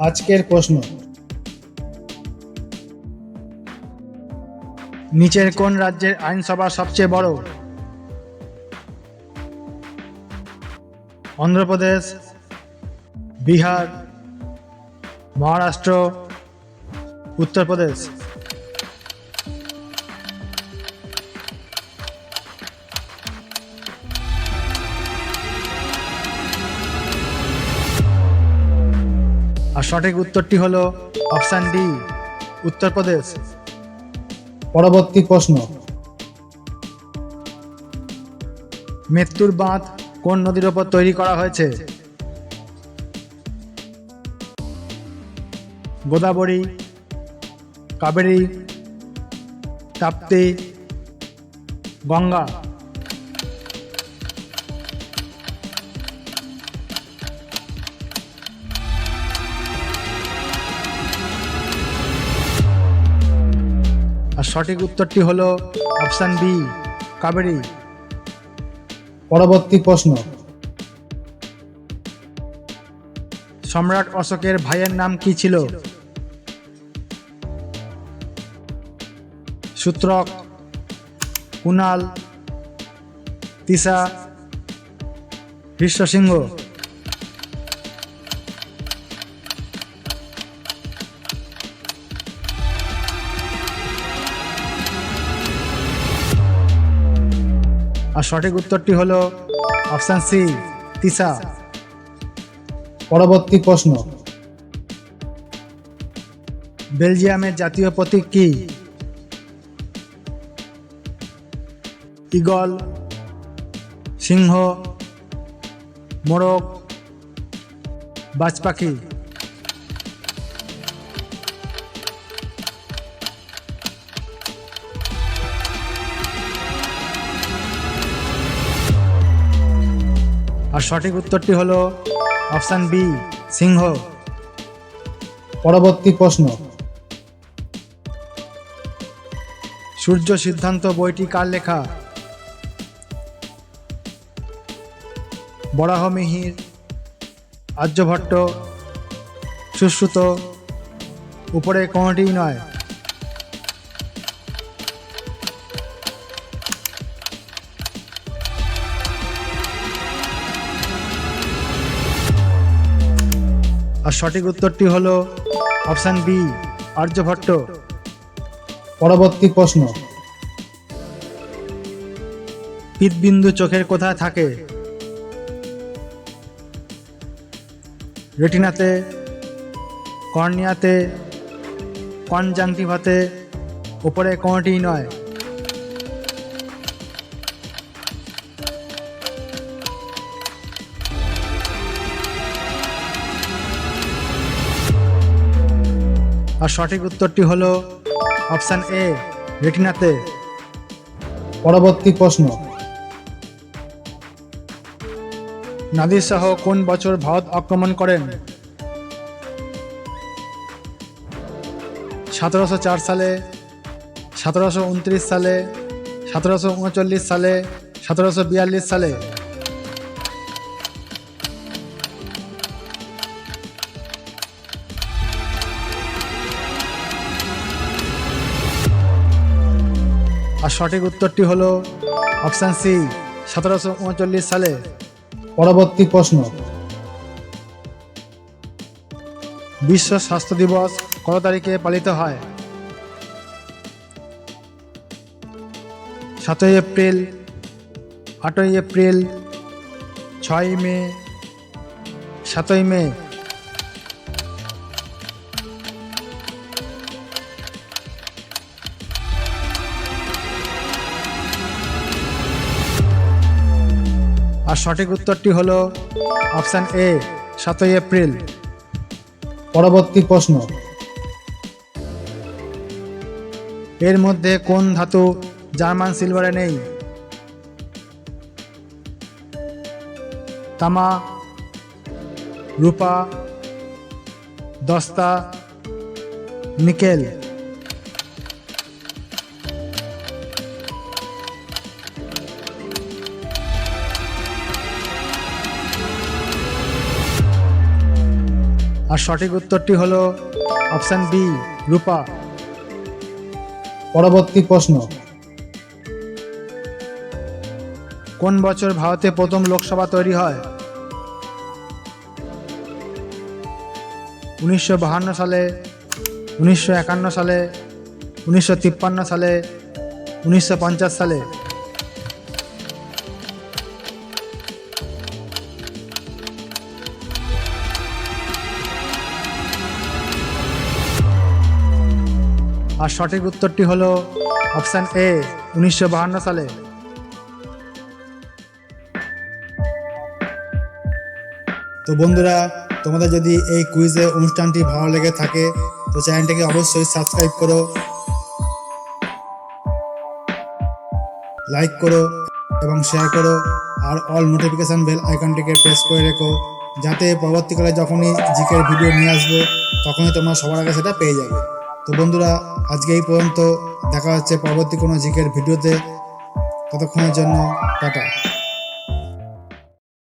আজকের প্রশ্ন, নিচের কোন রাজ্যের আইনসভা সবচেয়ে বড়? অন্ধ্রপ্রদেশ, বিহার, মহারাষ্ট্র, উত্তরপ্রদেশ। আর সঠিক উত্তরটি হলো অপশন ডি, উত্তরপ্রদেশ। পরবর্তী প্রশ্ন, মেত্তুর বাঁধ কোন নদীর ওপর তৈরি করা হয়েছে? গোদাবরী, কাবেরী, তাপ্তি, গঙ্গা। আর সঠিক উত্তরটি হলো অপশন বি, কাবেরী। পরবর্তী প্রশ্ন, সম্রাট অশোকের ভাইয়ের নাম কি ছিল? সূত্রক, কুণাল, তিসা, হৃষ্যসিংহ। আর সঠিক উত্তরটি হলো অপশন সি, তিসা। পরবর্তী প্রশ্ন, বেলজিয়ামের জাতীয় প্রতীক কি? ঈগল, সিংহ, মোরগ, বাজ পাখি। আর সঠিক উত্তরটি হলো অপশন বি, সিংহ। পরবর্তী প্রশ্ন, সূর্য সিদ্ধান্ত বইটি কার লেখা? বরাহমিহির, আর্যভট্ট, সুশ্রুত, উপরে কোনটিই নয়। আর সঠিক উত্তরটি হলো অপশন বি, আর্যভট্ট। পরবর্তী প্রশ্ন, পিতবিন্দু চোখের কোথায় থাকে? রেটিনাতে, কর্নিয়াতে, কনজাংটিভাতে, উপরে কোনটিই নয়। আর সঠিক উত্তরটি হলো অপশন এ, রেটিনাতে। পরবর্তী প্রশ্ন, নাদির শাহ কোন বছর ভারত আক্রমণ করেন? 1704 সালে, 1729 সালে, 1739 সালে, 1742 সালে। আর সঠিক উত্তরটি হলো অপশন সি, 1739 সালে। পরবর্তী প্রশ্ন, বিশ্ব স্বাস্থ্য দিবস কত তারিখে পালিত হয়? 7 এপ্রিল, 8 এপ্রিল, 6 মে, 7 মে। আর সঠিক উত্তরটি হলো অপশন এ, 7 এপ্রিল। পরবর্তী প্রশ্ন, এর মধ্যে কোন ধাতু জার্মান সিলভারে নেই? তামা, রূপা, দস্তা, নিকেল। আর সঠিক উত্তরটি হলো অপশান বি, রূপা। পরবর্তী প্রশ্ন, কোন বছর ভারতে প্রথম লোকসভা তৈরি হয়? 1952 সালে, 1951 সালে, 1953 সালে, 1950 সালে? আর সঠিক উত্তরটি হলো অপশান এ, 1952 সালে। তো বন্ধুরা, তোমাদের যদি এই কুইজের অনুষ্ঠানটি ভালো লেগে থাকে তো চ্যানেলটিকে অবশ্যই সাবস্ক্রাইব করো, লাইক করো এবং শেয়ার করো, আর অল নোটিফিকেশান বেল আইকনটিকে প্রেস করে রেখো, যাতে পরবর্তীকালে যখনই জিকের ভিডিও নিয়ে আসবো তখনই তোমরা সবার আগে সেটা পেয়ে যাবে। তো বন্ধুরা, আজকে এই পর্যন্ত, দেখা হচ্ছে পরবর্তী কোনো জিকের ভিডিওতে। ততক্ষণের জন্য টাটা।